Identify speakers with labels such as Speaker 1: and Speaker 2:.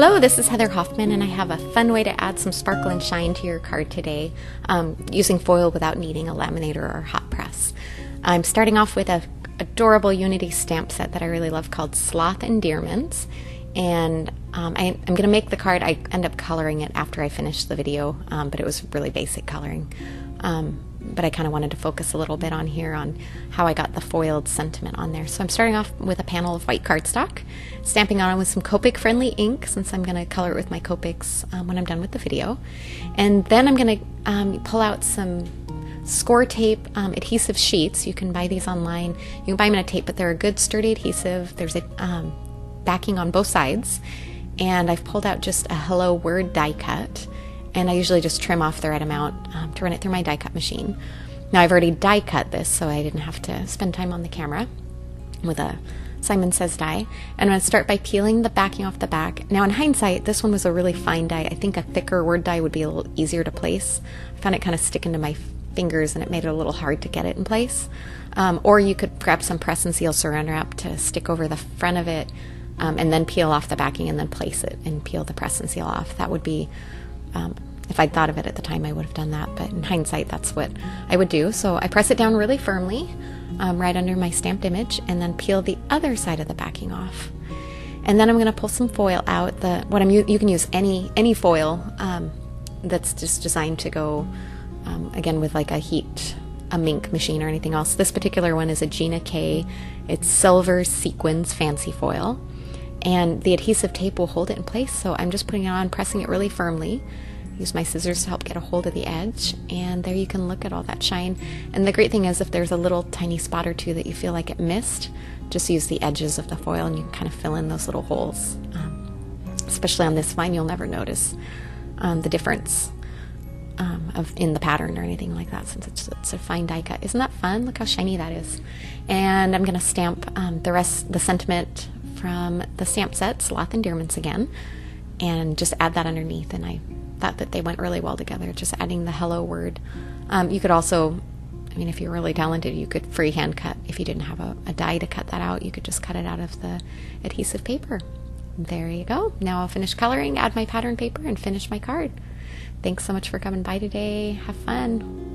Speaker 1: Hello, this is Heather Hoffman, and I have a fun way to add some sparkle and shine to your card today using foil without needing a laminator or hot press. I'm starting off with an adorable Unity stamp set that I really love called Sloth Endearments, and I'm going to make the card. I end up coloring it after I finish the video, but it was really basic coloring. But I kind of wanted to focus a little bit on here on how I got the foiled sentiment on there. So I'm starting off with a panel of white cardstock, stamping on it with some Copic friendly ink since I'm going to color it with my Copics when I'm done with the video. And then I'm going to pull out some score tape adhesive sheets. You can buy these online. You can buy them in a tape, but they're a good sturdy adhesive. There's a backing on both sides. And I've pulled out just a Hello Word die cut. And I usually just trim off the right amount to run it through my die cut machine. Now I've already die cut this, so I didn't have to spend time on the camera with a Simon Says die. And I'm going to start by peeling the backing off the back. Now in hindsight, this one was a really fine die. I think a thicker word die would be a little easier to place. I found it kind of sticking to my fingers and it made it a little hard to get it in place. Or you could grab some press and seal saran wrap to stick over the front of it and then peel off the backing and then place it and peel the press and seal off. That would be if I'd thought of it at the time, I would have done that, but in hindsight, that's what I would do. So I press it down really firmly, right under my stamped image, and then peel the other side of the backing off. And then I'm going to pull some foil out. You can use any foil that's just designed to go, again, with like a mink machine or anything else. This particular one is a Gina K. It's silver sequins fancy foil. And the adhesive tape will hold it in place, so I'm just putting it on, pressing it really firmly. Use my scissors to help get a hold of the edge, and there you can look at all that shine. And the great thing is if there's a little tiny spot or two that you feel like it missed, just use the edges of the foil and you can kind of fill in those little holes. Especially on this vine, you'll never notice the difference in the pattern or anything like that, since it's a fine die cut. Isn't that fun? Look how shiny that is. And I'm going to stamp the sentiment from the stamp set, Sloth Endearments again, and just add that underneath. And I thought that they went really well together, just adding the hello word. You could also, if you're really talented, you could freehand cut. If you didn't have a die to cut that out, you could just cut it out of the adhesive paper. There you go. Now I'll finish coloring, add my pattern paper, and finish my card. Thanks so much for coming by today. Have fun.